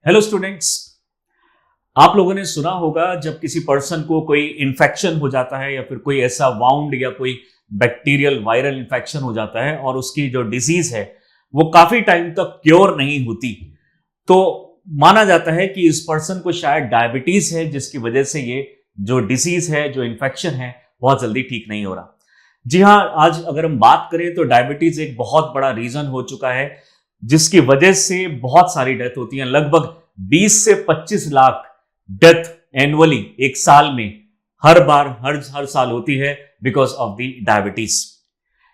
Hello students. आप लोगों ने सुना होगा जब किसी पर्सन को कोई इन्फेक्शन हो जाता है या फिर कोई ऐसा वाउंड या कोई बैक्टीरियल वायरल इन्फेक्शन हो जाता है और उसकी जो डिजीज है वो काफी टाइम तक क्योर नहीं होती, तो माना जाता है कि इस पर्सन को शायद डायबिटीज है, जिसकी वजह से ये जो डिजीज है, जो इन्फेक्शन है, बहुत जल्दी ठीक नहीं हो रहा। जी हाँ, आज अगर हम बात करें तो डायबिटीज एक बहुत बड़ा रीजन हो चुका है जिसकी वजह से बहुत सारी डेथ होती है। लगभग 20 से 25 लाख डेथ एनुअली एक साल में हर साल होती है बिकॉज ऑफ द डायबिटीज।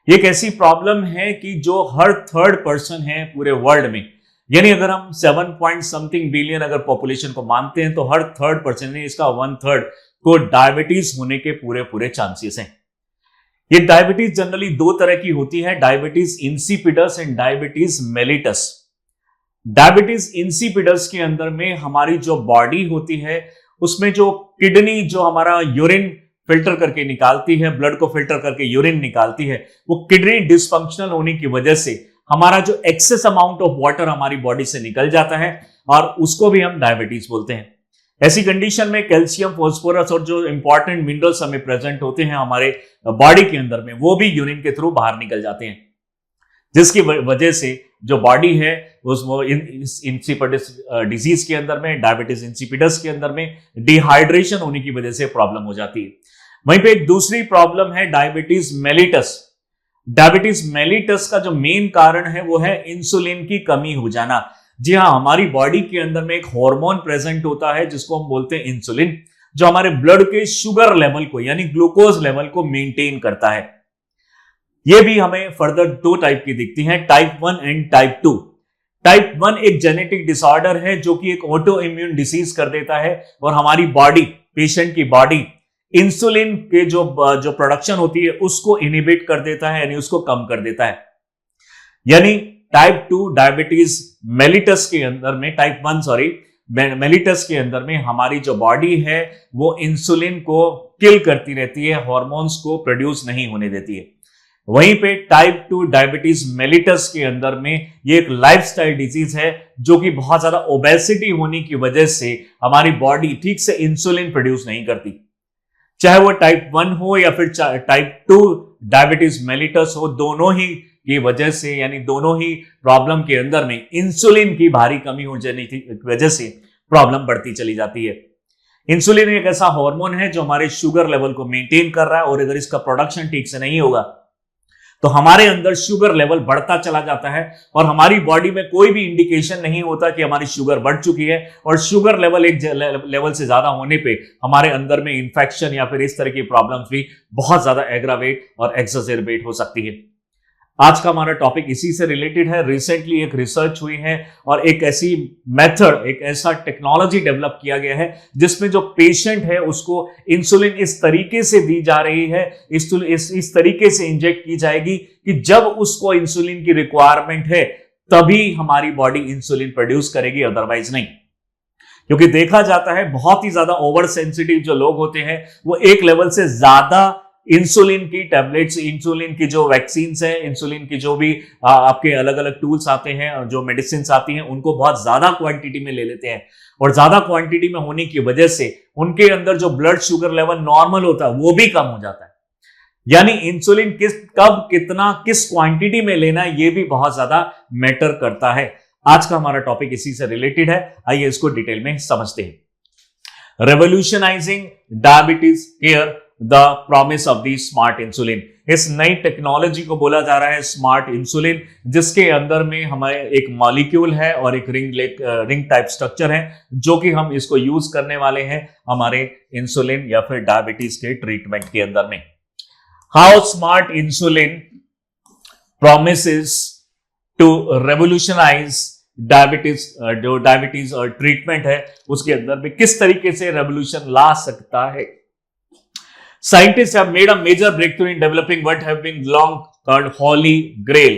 ये एक ऐसी प्रॉब्लम है कि जो हर थर्ड पर्सन है पूरे वर्ल्ड में, यानी अगर हम 7 पॉइंट समथिंग बिलियन अगर पॉपुलेशन को मानते हैं तो हर थर्ड पर्सन है, इसका 1/3 को डायबिटीज होने के पूरे चांसेस हैं। ये डायबिटीज जनरली दो तरह की होती है, diabetes insipidus and diabetes mellitus. Diabetes insipidus के अंदर में हमारी जो बॉडी होती है उसमें जो किडनी जो हमारा यूरिन फिल्टर करके निकालती है, ब्लड को फिल्टर करके यूरिन निकालती है, वो किडनी डिसफंक्शनल होने की वजह से हमारा जो एक्सेस अमाउंट ऑफ वाटर हमारी बॉडी से निकल जाता है और उसको भी हम डायबिटीज बोलते हैं। ऐसी कंडीशन में कैल्शियम, फास्फोरस और जो इंपॉर्टेंट मिनरल्स हमें प्रेजेंट होते हैं हमारे बॉडी के अंदर में, वो भी यूरिन के थ्रू बाहर निकल जाते हैं, जिसकी वजह से जो बॉडी है वो इंसिपिडस डिजीज के अंदर में, डायबिटीज इंसिपिडस के अंदर में डिहाइड्रेशन होने की वजह से प्रॉब्लम हो जाती है। वहीं पे एक दूसरी प्रॉब्लम है डायबिटीज मेलिटस। डायबिटीज मेलिटस का जो मेन कारण है वो है इंसुलिन की कमी हो जाना। जी हाँ, हमारी बॉडी के अंदर में एक हार्मोन प्रेजेंट होता है जिसको हम बोलते हैं इंसुलिन, जो हमारे ब्लड के शुगर लेवल को यानी ग्लूकोज लेवल को मेंटेन करता है। ये भी हमें फर्दर दो टाइप की दिखती हैं, टाइप 1 एंड टाइप 2। टाइप 1 एक जेनेटिक डिसऑर्डर है जो कि एक ऑटो इम्यून डिसीज कर देता है और हमारी बॉडी, पेशेंट की बॉडी इंसुलिन के जो प्रोडक्शन होती है उसको इनहिबिट कर देता है, यानी उसको कम कर देता है। यानी टाइप 2 डायबिटीज मेलिटस के अंदर में, टाइप 1 मेलिटस के अंदर में हमारी जो बॉडी है वो इंसुलिन को किल करती रहती है, हार्मोन्स को प्रोड्यूस नहीं होने देती है। वहीं पे टाइप 2 डायबिटीज मेलिटस के अंदर में ये एक लाइफस्टाइल डिजीज है जो कि बहुत ज्यादा ओबेसिटी होने की वजह से हमारी बॉडी ठीक से इंसुलिन प्रोड्यूस नहीं करती। चाहे वो टाइप 1 हो या फिर टाइप 2 डायबिटीज मेलिटस हो, दोनों ही की वजह से, यानी दोनों ही प्रॉब्लम के अंदर में इंसुलिन की भारी कमी हो जाने की वजह से प्रॉब्लम बढ़ती चली जाती है। इंसुलिन एक ऐसा हार्मोन है जो हमारे शुगर लेवल को मेंटेन कर रहा है और अगर इसका प्रोडक्शन ठीक से नहीं होगा तो हमारे अंदर शुगर लेवल बढ़ता चला जाता है और हमारी बॉडी में कोई भी इंडिकेशन नहीं होता कि हमारी शुगर बढ़ चुकी है, और शुगर लेवल एक लेवल से ज्यादा होने पे हमारे अंदर में इंफेक्शन या फिर इस तरह की प्रॉब्लम्स भी बहुत ज्यादा एग्रावेट और एक्सजरबेट हो सकती है। आज का हमारा टॉपिक इसी से रिलेटेड है। रिसेंटली एक रिसर्च हुई है और एक ऐसी मेथड, एक ऐसा टेक्नोलॉजी डेवलप किया गया है जिसमें जो पेशेंट है उसको इंसुलिन इस तरीके से दी जा रही है, इस तरीके से इंजेक्ट की जाएगी कि जब उसको इंसुलिन की रिक्वायरमेंट है तभी हमारी बॉडी इंसुलिन प्रोड्यूस करेगी, अदरवाइज नहीं। क्योंकि देखा जाता है बहुत ही ज्यादा ओवर सेंसिटिव जो लोग होते हैं वो एक लेवल से ज्यादा इंसुलिन की टैबलेट्स, इंसुलिन की जो वैक्सीन है, इंसुलिन की जो भी आपके अलग अलग टूल्स आते हैं और जो मेडिसिन आती हैं उनको बहुत ज्यादा क्वांटिटी में ले लेते हैं, और ज्यादा क्वांटिटी में होने की वजह से उनके अंदर जो ब्लड शुगर लेवल नॉर्मल होता है वो भी कम हो जाता है। यानी इंसुलिन कब कितना किस क्वांटिटी में लेना ये भी बहुत ज्यादा मैटर करता है। आज का हमारा टॉपिक इसी से रिलेटेड है, आइए इसको डिटेल में समझते हैं। Revolutionising diabetes care, the promise of the smart insulin. इस नई टेक्नोलॉजी को बोला जा रहा है स्मार्ट इंसुलिन, जिसके अंदर में हमारे एक मॉलिक्यूल है और एक रिंग टाइप स्ट्रक्चर है जो कि हम इसको यूज करने वाले हैं हमारे इंसुलिन या फिर डायबिटीज के ट्रीटमेंट के अंदर में। How smart insulin promises to revolutionise diabetes, जो डायबिटीज और ट्रीटमेंट है उसके अंदर में किस तरीके से रेवोल्यूशन ला सकता है। Scientists have made a major breakthrough in developing what have been long called holy grail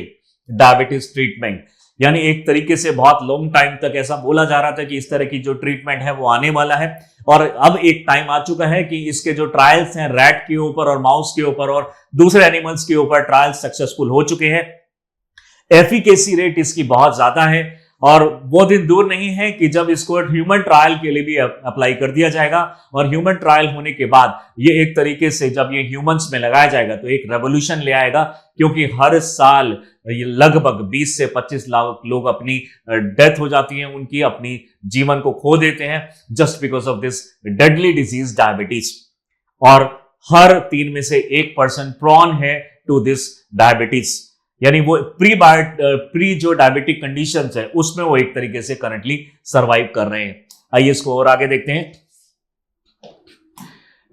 diabetes treatment। यानी एक तरीके से बहुत लॉन्ग टाइम तक ऐसा बोला जा रहा था कि इस तरह की जो ट्रीटमेंट है वो आने वाला है, और अब एक टाइम आ चुका है कि इसके जो ट्रायल्स हैं रैट के ऊपर और माउस के ऊपर और दूसरे एनिमल्स के ऊपर ट्रायल्स सक्सेसफुल हो चुके हैं। एफिकेसी रेट इसकी बहुत ज्यादा है और वो दिन दूर नहीं है कि जब इसको ह्यूमन ट्रायल के लिए भी अप्लाई कर दिया जाएगा, और ह्यूमन ट्रायल होने के बाद ये एक तरीके से जब ये ह्यूमंस में लगाया जाएगा तो एक रेवोल्यूशन ले आएगा, क्योंकि हर साल ये लगभग 20 से 25 लाख लोग अपनी डेथ हो जाती है, उनकी अपनी जीवन को खो देते हैं just because of this deadly disease diabetes. और हर 3 में से 1% प्रोन है टू दिस डायबिटीज, यानी वो प्री जो डायबिटिक कंडीशंस है उसमें वो एक तरीके से करंटली सरवाइव कर रहे हैं। आइए इसको और आगे देखते हैं।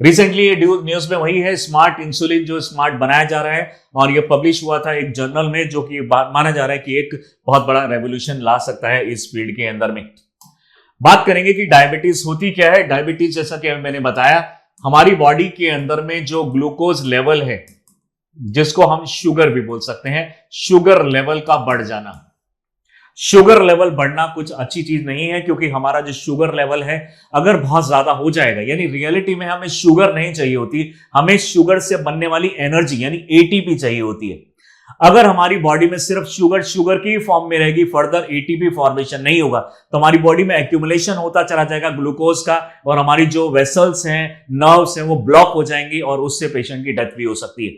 रिसेंटली ये न्यूज में वही है, स्मार्ट इंसुलिन जो स्मार्ट बनाया जा रहा है, और ये पब्लिश हुआ था एक जर्नल में, जो कि माना जा रहा है कि एक बहुत बड़ा रेवोल्यूशन ला सकता है इस फील्ड के अंदर में। बात करेंगे कि डायबिटीज होती क्या है। डायबिटीज जैसा कि मैंने बताया, हमारी बॉडी के अंदर में जो ग्लूकोज लेवल है, जिसको हम शुगर भी बोल सकते हैं, शुगर लेवल का बढ़ जाना। शुगर लेवल बढ़ना कुछ अच्छी चीज नहीं है, क्योंकि हमारा जो शुगर लेवल है अगर बहुत ज्यादा हो जाएगा, यानी रियलिटी में हमें शुगर नहीं चाहिए होती, हमें शुगर से बनने वाली एनर्जी यानी एटीपी चाहिए होती है। अगर हमारी बॉडी में सिर्फ शुगर की फॉर्म में रहेगी, फर्दर एटीपी फॉर्मेशन नहीं होगा, तो हमारी बॉडी में एक्यूमुलेशन होता चला जाएगा ग्लूकोज का, और हमारी जो वेसल्स हैं, नर्व्स हैं, वो ब्लॉक हो जाएंगी, और उससे पेशेंट की डेथ भी हो सकती है।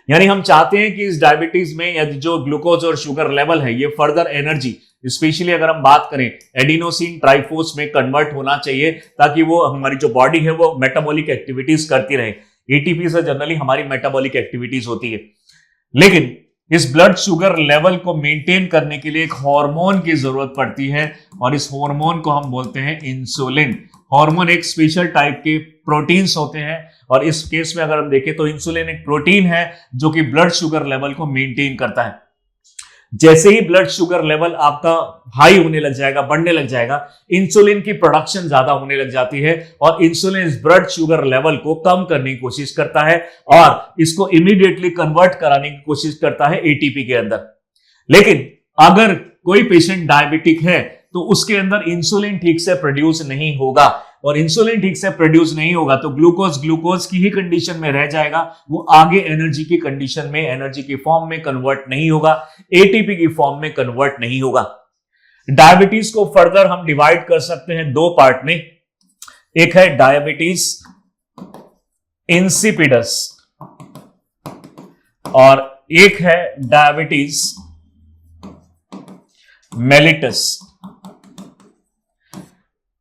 यानी हम चाहते हैं कि इस डायबिटीज में यदि जो ग्लूकोज और शुगर लेवल है, ये फर्दर एनर्जी, स्पेशली अगर हम बात करें एडिनोसिन ट्राइफोस में कन्वर्ट होना चाहिए, ताकि वो हमारी जो बॉडी है वो मेटाबॉलिक एक्टिविटीज करती रहे। एटीपी से जनरली हमारी मेटाबॉलिक एक्टिविटीज होती है, लेकिन इस ब्लड शुगर लेवल को मेंटेन करने के लिए एक हार्मोन की जरूरत पड़ती है, और इस हार्मोन को हम बोलते हैं इंसुलिन। हार्मोन एक स्पेशल टाइप के प्रोटीन्स होते हैं, और इस केस में अगर हम देखें तो इंसुलिन एक प्रोटीन है जो कि ब्लड शुगर लेवल को मेंटेन करता है। जैसे ही ब्लड शुगर लेवल आपका हाई होने लग जाएगा, बढ़ने लग जाएगा, इंसुलिन की प्रोडक्शन ज्यादा होने लग जाती है, और इंसुलिन इस ब्लड शुगर लेवल को कम करने की कोशिश करता है, और इसको इमीडिएटली कन्वर्ट कराने की कोशिश करता है एटीपी के अंदर। लेकिन अगर कोई पेशेंट डायबिटिक है तो उसके अंदर इंसुलिन ठीक से प्रोड्यूस नहीं होगा, और इंसुलिन ठीक से प्रोड्यूस नहीं होगा तो ग्लूकोज की ही कंडीशन में रह जाएगा, वो आगे एनर्जी की कंडीशन में, एनर्जी की फॉर्म में कन्वर्ट नहीं होगा, एटीपी की फॉर्म में कन्वर्ट नहीं होगा। डायबिटीज को फर्दर हम डिवाइड कर सकते हैं 2 पार्ट में। एक है डायबिटीज इंसिपिडस, और एक है डायबिटीज मेलिटस।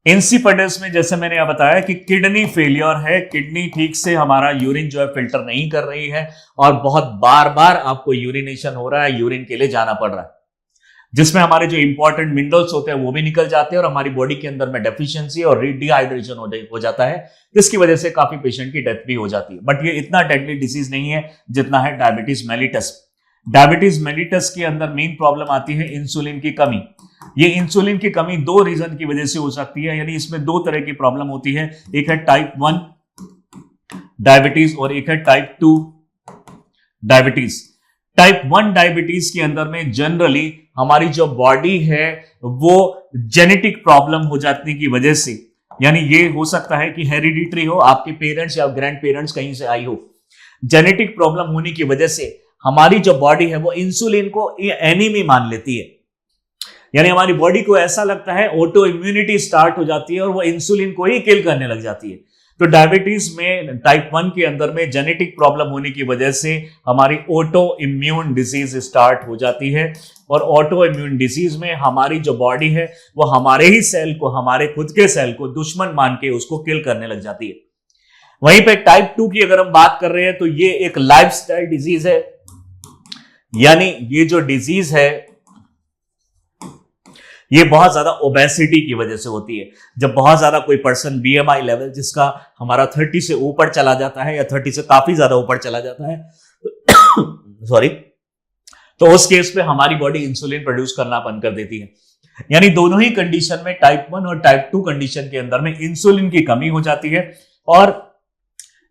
इंसिपिडस में जैसे मैंने बताया कि किडनी फेलियर है, किडनी ठीक से हमारा यूरिन जो है फिल्टर नहीं कर रही है, और बहुत बार बार आपको यूरिनेशन हो रहा है, यूरिन के लिए जाना पड़ रहा है, जिसमें हमारे जो इंपॉर्टेंट मिनरल्स होते हैं वो भी निकल जाते हैं, और हमारी बॉडी के अंदर में डेफिशिएंसी और डिहाइड्रेशन हो जाता है, जिसकी वजह से काफी पेशेंट की डेथ भी हो जाती है। बट ये इतना डेडली डिजीज नहीं है जितना है डायबिटीज मेलिटस। डायबिटीज मेलिटस के अंदर मेन प्रॉब्लम आती है इंसुलिन की कमी। ये इंसुलिन की कमी 2 रीजन की वजह से हो सकती है, यानी इसमें 2 तरह की प्रॉब्लम होती है। एक है टाइप 1 डायबिटीज और एक है टाइप 2 डायबिटीज। टाइप 1 डायबिटीज के अंदर में जनरली हमारी जो बॉडी है वो जेनेटिक प्रॉब्लम हो जाने की वजह से, यानी ये हो सकता है कि हेरिडिटरी हो, आपके पेरेंट्स या ग्रैंड पेरेंट्स कहीं से आई हो, जेनेटिक प्रॉब्लम होने की वजह से हमारी जो बॉडी है वो इंसुलिन को एनिमी मान लेती है, यानी हमारी बॉडी को ऐसा लगता है, ऑटो इम्यूनिटी स्टार्ट हो जाती है और वो इंसुलिन को ही किल करने लग जाती है। तो डायबिटीज में टाइप 1 के अंदर में जेनेटिक प्रॉब्लम होने की वजह से हमारी ऑटो इम्यून डिजीज स्टार्ट हो जाती है, और ऑटो इम्यून डिजीज में हमारी जो बॉडी है वो हमारे ही सेल को, हमारे खुद के सेल को दुश्मन मान के उसको किल करने लग जाती है। वहीं पे टाइप 2 की अगर हम बात कर रहे हैं तो ये एक लाइफस्टाइल डिजीज है, यानी ये जो डिजीज है ये बहुत ज्यादा ओबेसिटी की वजह से होती है। जब बहुत ज्यादा कोई पर्सन बीएमआई लेवल जिसका हमारा 30 से ऊपर चला जाता है या 30 से काफी ज्यादा ऊपर चला जाता है सॉरी, तो उस केस पे हमारी बॉडी इंसुलिन प्रोड्यूस करना बंद कर देती है। यानी दोनों ही कंडीशन में, टाइप 1 और टाइप 2 कंडीशन के अंदर में इंसुलिन की कमी हो जाती है, और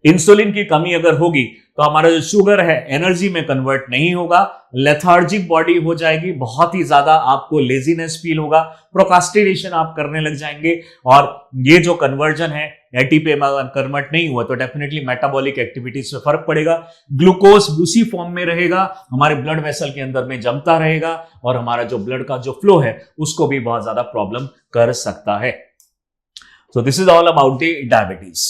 इंसुलिन की कमी अगर होगी तो हमारा जो शुगर है एनर्जी में कन्वर्ट नहीं होगा, लेथार्जिक बॉडी हो जाएगी, बहुत ही ज्यादा आपको लेजीनेस फील होगा, प्रोक्रास्टिनेशन आप करने लग जाएंगे, और ये जो कन्वर्जन है एटी पे कन्वर्ट नहीं हुआ तो डेफिनेटली मेटाबॉलिक एक्टिविटीज में फर्क पड़ेगा। ग्लूकोज उसी फॉर्म में रहेगा, हमारे ब्लड वेसल के अंदर में जमता रहेगा और हमारा जो ब्लड का जो फ्लो है उसको भी बहुत ज्यादा प्रॉब्लम कर सकता है। So this is all about the diabetes.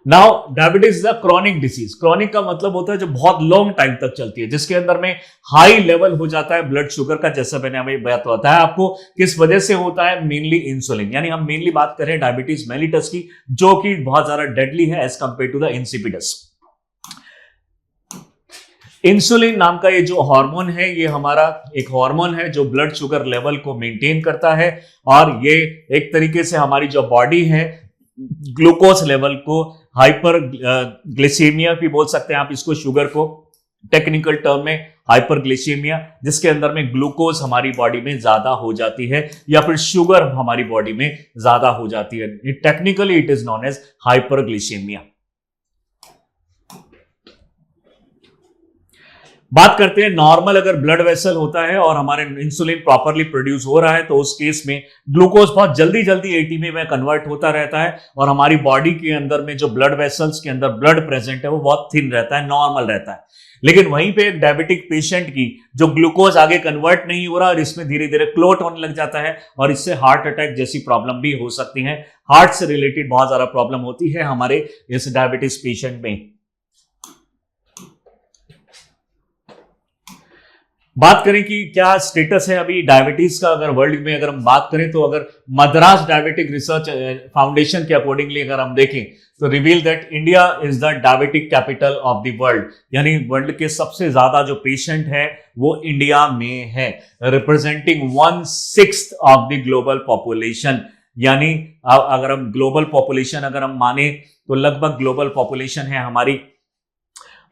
Now diabetes is a chronic disease. Chronic का मतलब होता है जो बहुत लॉन्ग टाइम तक चलती है, जिसके अंदर में हाई लेवल हो जाता है ब्लड शुगर का, जैसा मैंने हमें बताया आपको। किस वजह से होता है? मेनली इंसुलिन, यानी हम मेनली बात करें डायबिटीज मेलिटस की, जो कि बहुत ज्यादा डेडली है as compare to the insipidus. Insulin नाम का ये जो हार्मोन है, ये हमारा एक हार्मोन है जो ब्लड शुगर लेवल को मेंटेन करता है, और ये एक तरीके से हमारी जो बॉडी है ग्लूकोज लेवल को, हाइपर ग्लिसेमिया भी बोल सकते हैं आप इसको, शुगर को टेक्निकल टर्म में हाइपर ग्लिसेमिया, जिसके अंदर में ग्लूकोज हमारी बॉडी में ज्यादा हो जाती है या फिर शुगर हमारी बॉडी में ज्यादा हो जाती है। Technically it is known as hyperglycemia. बात करते हैं नॉर्मल अगर ब्लड वेसल होता है और हमारे इंसुलिन प्रॉपरली प्रोड्यूस हो रहा है तो उस केस में ग्लूकोज बहुत जल्दी जल्दी एटीपी में कन्वर्ट होता रहता है और हमारी बॉडी के अंदर में जो ब्लड वेसल्स के अंदर ब्लड प्रेजेंट है वो बहुत थिन रहता है, नॉर्मल रहता है। लेकिन वहीं पे एक डायबिटिक पेशेंट की जो ग्लूकोज आगे कन्वर्ट नहीं हो रहा और इसमें धीरे धीरे क्लोट होने लग जाता है और इससे हार्ट अटैक जैसी प्रॉब्लम भी हो सकती है। हार्ट से रिलेटेड बहुत ज्यादा प्रॉब्लम होती है हमारे इस डायबिटीज पेशेंट में। बात करें कि क्या स्टेटस है अभी डायबिटीज का, अगर वर्ल्ड में अगर हम बात करें तो अगर मद्रास डायबिटिक रिसर्च फाउंडेशन के अकॉर्डिंगली अगर हम देखें तो reveal that India is the diabetic capital of the world, यानी वर्ल्ड के सबसे ज्यादा जो पेशेंट है वो इंडिया में है, representing 1/6 of the global population. यानी अगर हम ग्लोबल पॉपुलेशन अगर हम माने तो लगभग ग्लोबल पॉपुलेशन है हमारी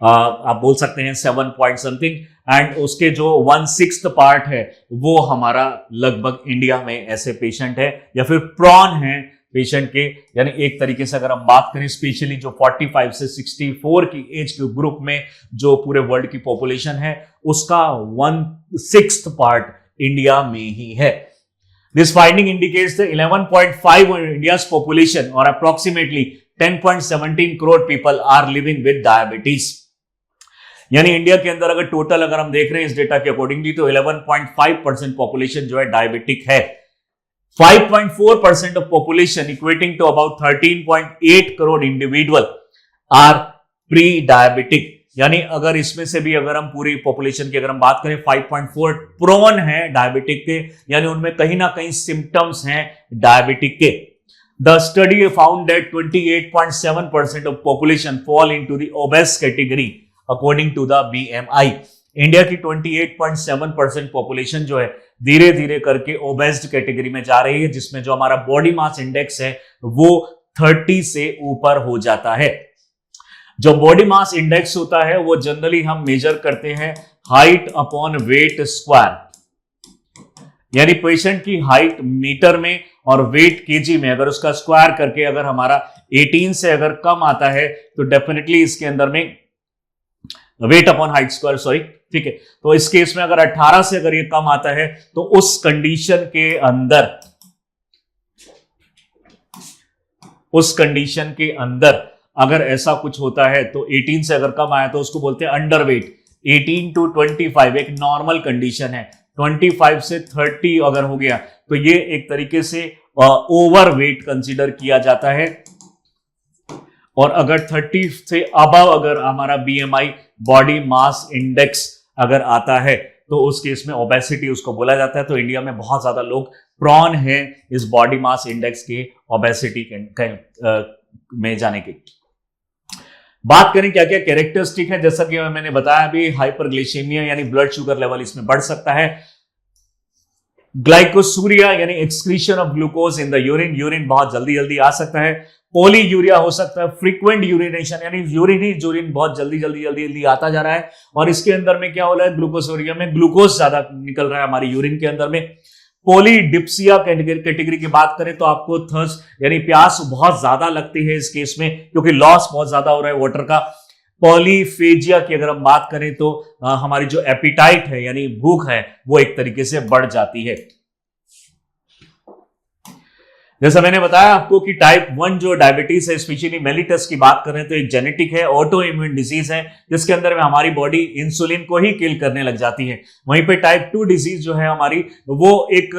आप बोल सकते हैं 7 पॉइंट समथिंग, एंड उसके जो 1/6 पार्ट है वो हमारा लगभग इंडिया में ऐसे पेशेंट है या फिर प्रॉन है पेशेंट के। यानी एक तरीके से अगर हम बात करें स्पेशली जो 45 से 64 की एज के ग्रुप में जो पूरे वर्ल्ड की पॉपुलेशन है उसका 1/6 पार्ट इंडिया में ही है। This finding indicates the 11.5 India's population और approximately 10.17 crore people are living with diabetes. यानी इंडिया के अंदर अगर टोटल अगर हम देख रहे हैं इस डेटा के अकॉर्डिंगली तो 11.5% पॉपुलेशन जो है डायबिटिक है। 5.4% of population equating to about 13.8 crore individual are pre diabetic. यानी अगर इसमें से भी अगर हम पूरी पॉपुलेशन की अगर हम बात करें 5.4 प्रोन है डायबिटिक के, यानी उनमें कहीं ना कहीं सिम्टम्स हैं डायबिटिक के। The study found that 28.7% of population fall into the obese category according to the BMI। India की 28.7% पॉपुलेशन जो है धीरे धीरे करके ओबेस्ड कैटेगरी में जा रही है, जिसमें जो हमारा बॉडी मास इंडेक्स है वो 30 से ऊपर हो जाता है। जो बॉडी मास इंडेक्स होता है वो जनरली हम मेजर करते हैं हाइट अपॉन वेट स्क्वायर, यानी पेशेंट की हाइट मीटर में और वेट केजी में अगर उसका स्क्वायर करके अगर हमारा 18 से अगर कम आता है तो डेफिनेटली इसके अंदर में weight upon height square, sorry, ठीक है। तो इस केस में अगर 18 से अगर ये कम आता है तो उस कंडीशन के अंदर अगर ऐसा कुछ होता है तो 18 से अगर कम आया तो उसको बोलते हैं अंडरवेट। 18 to 25 एक नॉर्मल कंडीशन है, 25 से 30 अगर हो गया तो ये एक तरीके से ओवरवेट कंसीडर किया जाता है, और अगर 30 से अबव अगर हमारा BMI बॉडी मास इंडेक्स अगर आता है तो उस केस में ओबेसिटी उसको बोला जाता है। तो इंडिया में बहुत ज्यादा लोग प्रॉन है इस बॉडी मास इंडेक्स के ओबेसिटी में जाने की। बात करें क्या क्या कैरेक्टरिस्टिक है, जैसा कि मैंने बताया अभी हाइपरग्लाइसेमिया यानी ब्लड शुगर लेवल इसमें बढ़ सकता है। ग्लाइकोसूरिया यानी excretion of glucose in the urine, urine बहुत जल्दी जल्दी आ सकता है। पोली यूरिया हो सकता है, फ्रीक्वेंट यूरिनेशन यानी यूरिन बहुत जल्दी आता जा रहा है, और इसके अंदर में क्या हो रहा है ग्लूकोसूरिया में ग्लूकोज ज्यादा निकल रहा है हमारी यूरिन के अंदर में। पॉलीडिप्सिया कैटेगरी की बात करें तो आपको थर्स्ट यानी प्यास बहुत ज्यादा लगती है इस केस में क्योंकि लॉस बहुत ज्यादा हो रहा है वाटर का। पॉलीफेजिया की अगर हम बात करें तो हमारी जो एपिटाइट है यानी भूख है वो एक तरीके से बढ़ जाती है। जैसा मैंने बताया आपको कि टाइप 1 जो डायबिटीज है, स्पेशली मेलिटस की बात करें तो एक जेनेटिक है, ऑटो इम्यून डिजीज है, जिसके अंदर में हमारी बॉडी इंसुलिन को ही किल करने लग जाती है। वहीं पे टाइप 2 डिजीज जो है हमारी, वो एक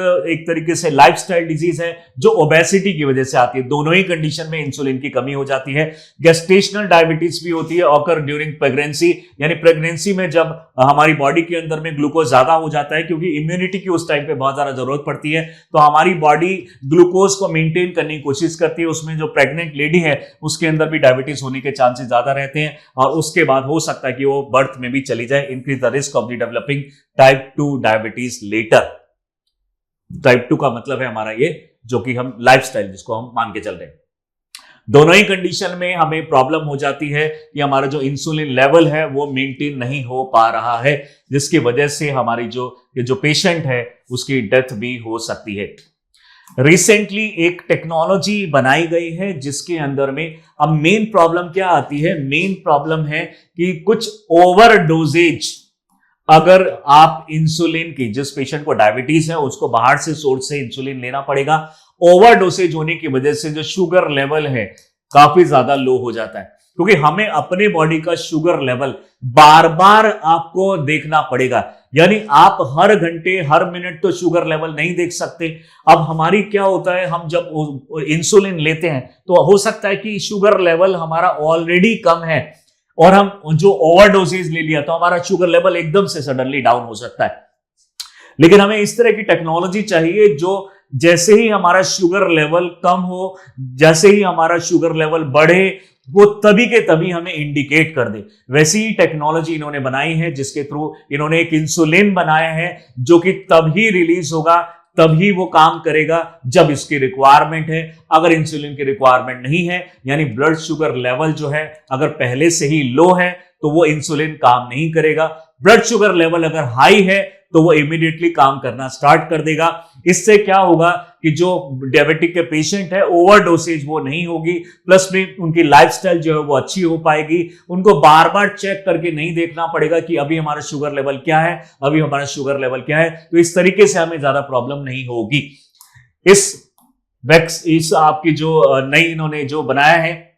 तरीके से लाइफस्टाइल डिजीज है जो ओबेसिटी की वजह से आती है। दोनों ही कंडीशन में इंसुलिन की कमी हो जाती है। गेस्टेशनल डायबिटीज भी होती है, ऑकर ड्यूरिंग प्रेगनेंसी, यानी प्रेगनेंसी में जब हमारी बॉडी के अंदर में ग्लूकोज ज्यादा हो जाता है, क्योंकि इम्यूनिटी की उस टाइम पे बहुत ज्यादा जरूरत पड़ती है, तो हमारी बॉडी ग्लूकोज को मेंटेन करने की कोशिश करती है। उसमें जो प्रेग्नेंट लेडी है उसके अंदर भी डायबिटीज होने के चांसेस ज्यादा रहते हैं, और उसके बाद हो सकता है कि वो बर्थ में भी चली जाए। Increase the risk of the developing type 2 diabetes later. Type 2 का मतलब है हमारा ये जो कि हम लाइफस्टाइल जिसको हम मान के चल रहे हैं। दोनों ही कंडीशन में हमें प्रॉब्लम हो जाती है कि हमारा जो इंसुलिन लेवल है वो मेंटेन नहीं हो पा रहा है, जिसकी वजह से हमारी जो पेशेंट है उसकी डेथ भी हो सकती है। रिसेंटली एक टेक्नोलॉजी बनाई गई है जिसके अंदर में अब मेन प्रॉब्लम क्या आती है, मेन प्रॉब्लम है कि कुछ ओवर डोजेज, अगर आप इंसुलिन की, जिस पेशेंट को डायबिटीज है उसको बाहर से सोर्स से इंसुलिन लेना पड़ेगा, ओवर डोसेज होने की वजह से जो शुगर लेवल है काफी ज्यादा लो हो जाता है, क्योंकि हमें अपने बॉडी का शुगर लेवल बार बार आपको देखना पड़ेगा। यानी आप हर घंटे हर मिनट तो शुगर लेवल नहीं देख सकते। अब हमारी क्या होता है, हम जब इंसुलिन लेते हैं तो हो सकता है कि शुगर लेवल हमारा ऑलरेडी कम है और हम जो ओवरडोसेज ले लिया तो हमारा शुगर लेवल एकदम से सडनली डाउन हो सकता है। लेकिन हमें इस तरह की टेक्नोलॉजी चाहिए जो जैसे ही हमारा शुगर लेवल कम हो, जैसे ही हमारा शुगर लेवल बढ़े, वो तभी के तभी हमें इंडिकेट कर दे। वैसी ही टेक्नोलॉजी इन्होंने बनाई है, जिसके थ्रू इन्होंने एक इंसुलिन बनाया है जो कि तभी रिलीज होगा, तभी वो काम करेगा जब इसकी रिक्वायरमेंट है। अगर इंसुलिन की रिक्वायरमेंट नहीं है, यानी ब्लड शुगर लेवल जो है अगर पहले से ही लो है, तो वो इंसुलिन काम नहीं करेगा। ब्लड शुगर लेवल अगर हाई है तो वो इमीडिएटली काम करना स्टार्ट कर देगा। इससे क्या होगा कि जो डायबिटिक के पेशेंट है, ओवरडोसेज वो नहीं होगी, प्लस में उनकी लाइफस्टाइल जो है वो अच्छी हो पाएगी। उनको बार बार चेक करके नहीं देखना पड़ेगा कि अभी हमारा शुगर लेवल क्या है, अभी हमारा शुगर लेवल क्या है। तो इस तरीके से हमें ज्यादा प्रॉब्लम नहीं होगी। इस आपकी जो नई इन्होंने जो बनाया है,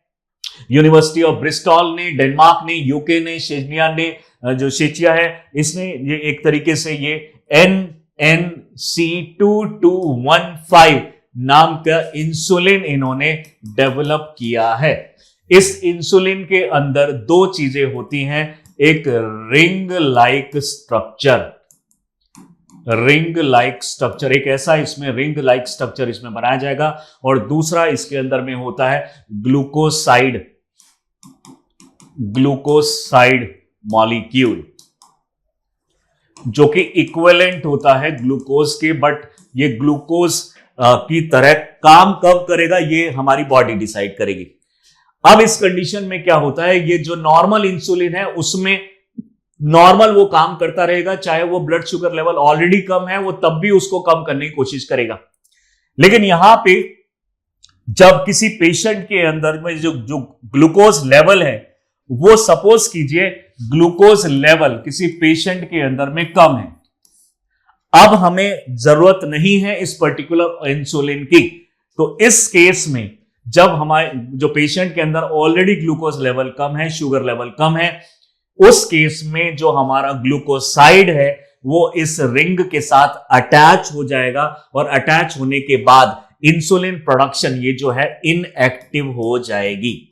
यूनिवर्सिटी ऑफ ब्रिस्टॉल ने, डेनमार्क ने, यूके ने, शेजनिया ने जो शेचिया है, इसने ये एक तरीके से ये NNC2215 नाम का इंसुलिन इन्होंने डेवलप किया है। इस इंसुलिन के अंदर दो चीजें होती हैं, एक रिंग लाइक स्ट्रक्चर, एक ऐसा इसमें रिंग लाइक स्ट्रक्चर इसमें बनाया जाएगा, और दूसरा इसके अंदर में होता है ग्लूकोसाइड मॉलिक्यूल, जो कि इक्विवेलेंट होता है ग्लूकोज के, बट ये ग्लूकोज की तरह काम कब करेगा ये हमारी बॉडी डिसाइड करेगी। अब इस कंडीशन में क्या होता है, ये जो नॉर्मल इंसुलिन है उसमें नॉर्मल वो काम करता रहेगा, चाहे वो ब्लड शुगर लेवल ऑलरेडी कम है वो तब भी उसको कम करने की कोशिश करेगा। लेकिन यहां पे जब किसी पेशेंट के अंदर में जो ग्लूकोज लेवल है, वो सपोज कीजिए ग्लूकोज लेवल किसी पेशेंट के अंदर में कम है, अब हमें जरूरत नहीं है इस पर्टिकुलर इंसुलिन की। तो इस केस में जब हमारे जो पेशेंट के अंदर ऑलरेडी ग्लूकोज लेवल कम है, शुगर लेवल कम है, उस केस में जो हमारा ग्लूकोसाइड है वो इस रिंग के साथ अटैच हो जाएगा, और अटैच होने के बाद इंसुलिन प्रोडक्शन ये जो है इनएक्टिव हो जाएगी।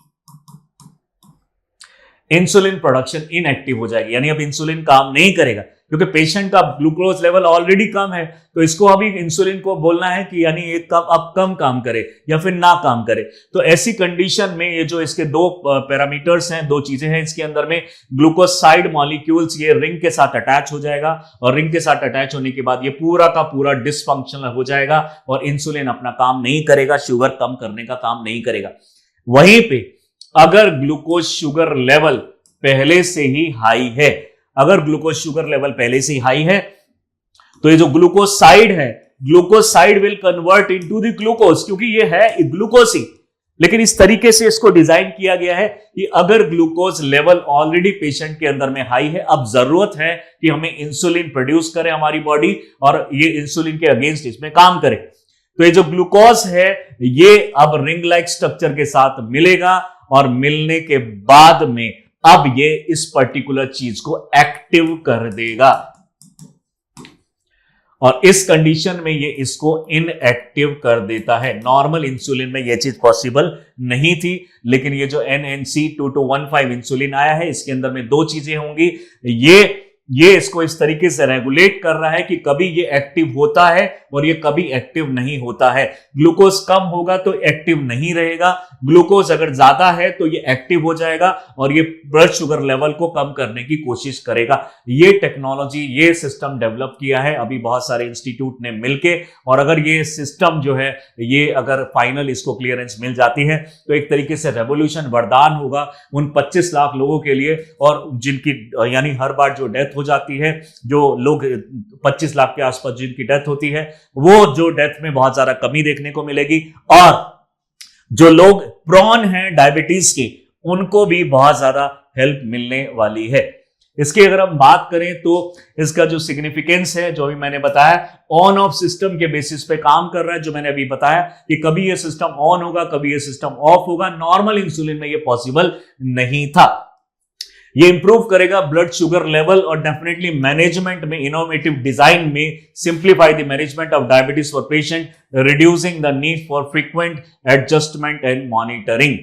इंसुलिन प्रोडक्शन इनएक्टिव हो जाएगी, यानी अब इंसुलिन काम नहीं करेगा, क्योंकि पेशेंट का ग्लूकोज लेवल ऑलरेडी कम है। तो इसको अभी इंसुलिन को बोलना है कि यानी ये अब कम काम करे या फिर ना काम करे। तो ऐसी कंडीशन में ये जो इसके दो पैरामीटर्स हैं, दो चीजें हैं इसके अंदर में, ग्लूकोसाइड मॉलिक्यूल्स ये रिंग के साथ अटैच हो जाएगा, और रिंग के साथ अटैच होने के बाद ये पूरा का पूरा डिसफंक्शनल हो जाएगा और इंसुलिन अपना काम नहीं करेगा, शुगर कम करने का काम नहीं करेगा। वहीं पे अगर ग्लूकोज शुगर लेवल पहले से ही हाई है, अगर ग्लूकोज शुगर लेवल पहले से ही हाई है, तो ये जो glucoside will convert into the glucose, क्योंकि ये है ग्लूकोज ही। लेकिन इस तरीके से इसको डिजाइन किया गया है कि अगर ग्लूकोज लेवल ऑलरेडी पेशेंट के अंदर में हाई है, अब जरूरत है कि हमें इंसुलिन प्रोड्यूस करे हमारी बॉडी, और ये इंसुलिन के अगेंस्ट इसमें काम करे। तो ये जो ग्लूकोज है ये अब रिंग लाइक स्ट्रक्चर के साथ मिलेगा और मिलने के बाद में अब ये इस पर्टिकुलर चीज को एक्टिव कर देगा और इस कंडीशन में ये इसको इनएक्टिव कर देता है। नॉर्मल इंसुलिन में ये चीज पॉसिबल नहीं थी, लेकिन ये जो NNC-2215 इंसुलिन आया है इसके अंदर में दो चीजें होंगी। ये इसको इस तरीके से रेगुलेट कर रहा है कि कभी ये एक्टिव होता है और ये कभी एक्टिव नहीं होता है। ग्लूकोज कम होगा तो एक्टिव नहीं रहेगा, ग्लूकोज अगर ज्यादा है तो ये एक्टिव हो जाएगा और ये ब्लड शुगर लेवल को कम करने की कोशिश करेगा। ये टेक्नोलॉजी, ये सिस्टम डेवलप किया है अभी बहुत सारे इंस्टीट्यूट ने मिलके, और अगर ये सिस्टम जो है ये अगर फाइनल इसको क्लियरेंस मिल जाती है तो एक तरीके से रेवोल्यूशन, वरदान होगा उन 25 लाख लोगों के लिए, और जिनकी यानी हर बार जो डेथ हो जाती है, जो लोग 25 लाख के आसपास जिनकी डेथ होती है, वो जो डेथ में बहुत ज्यादा कमी देखने को मिलेगी, और जो लोग प्रोन हैं डायबिटीज के उनको भी बहुत ज्यादा हेल्प मिलने वाली है। इसकी अगर हम बात करें तो इसका जो सिग्निफिकेंस है, जो भी मैंने बताया, ऑन ऑफ सिस्टम के बेसिस पे काम कर रहा है। जो मैंने अभी बताया कि कभी ये सिस्टम ऑन होगा, कभी ये सिस्टम ऑफ होगा, नॉर्मल इंसुलिन में ये पॉसिबल नहीं था। ये इंप्रूव करेगा ब्लड शुगर लेवल और डेफिनेटली मैनेजमेंट में, इनोवेटिव डिजाइन में simplify the management of diabetes for patient, reducing the need for frequent adjustment and monitoring.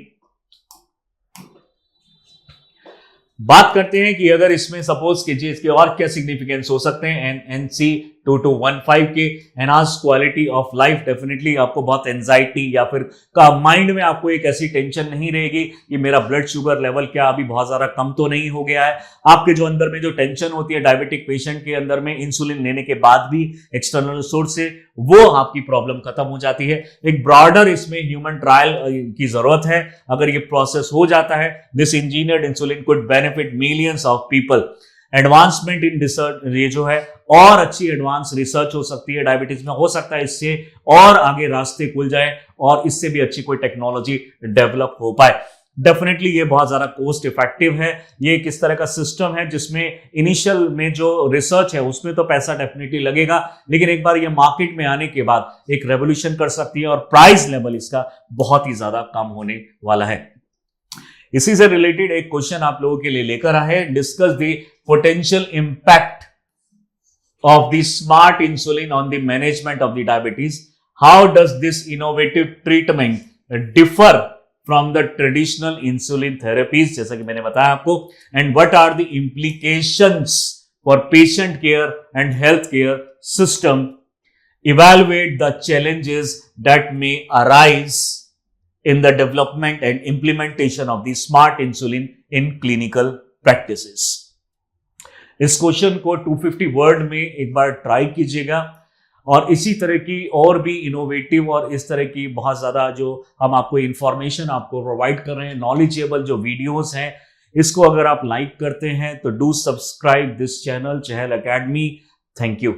बात करते हैं कि अगर इसमें सपोज कीजिए इसके और क्या सिग्निफिकेंस हो सकते हैं NNC-2215 के। Enhance quality of life, definitely आपको बहुत एंजाइटी या फिर का माइंड में आपको एक ऐसी टेंशन नहीं रहेगी कि मेरा ब्लड शुगर लेवल क्या अभी बहुत ज्यादा कम तो नहीं हो गया है। आपके जो अंदर में जो टेंशन होती है डायबिटिक पेशेंट के अंदर में इंसुलिन लेने के बाद भी एक्सटर्नल सोर्स से, वो आपकी प्रॉब्लम खत्म हो जाती है। एक ब्रॉडर इसमें ह्यूमन ट्रायल की जरूरत है। अगर ये प्रोसेस हो जाता है, this engineered insulin could benefit millions of people. Advancement in research, ये जो है और अच्छी एडवांस रिसर्च हो सकती है डायबिटीज में, हो सकता है इससे और आगे रास्ते खुल जाए और इससे भी अच्छी कोई टेक्नोलॉजी डेवलप हो पाए। डेफिनेटली ये बहुत ज्यादा कॉस्ट इफेक्टिव है। ये किस तरह का सिस्टम है जिसमें इनिशियल में जो रिसर्च है उसमें तो पैसा डेफिनेटली लगेगा, लेकिन एक बार ये मार्केट में आने के बाद एक रेवोल्यूशन कर सकती है और प्राइस लेवल इसका बहुत ही ज्यादा कम होने वाला है। इसी से रिलेटेड एक क्वेश्चन आप लोगों के लिए लेकर आए, discuss the potential impact of the smart insulin on the management of the diabetes. How does this innovative treatment differ from the traditional insulin therapies, जैसा कि मैंने बताया आपको, and what are the implications for patient care and healthcare system? Evaluate the challenges that may arise in the development and implementation of the smart insulin in clinical practices. इस question को 250 word में एक बार try कीजिएगा, और इसी तरह की और भी इनोवेटिव और इस तरह की बहुत ज्यादा जो हम आपको इंफॉर्मेशन आपको प्रोवाइड कर रहे हैं, नॉलेजेबल जो वीडियोस हैं, इसको अगर आप लाइक करते हैं तो do subscribe this channel Chahal academy. Thank you.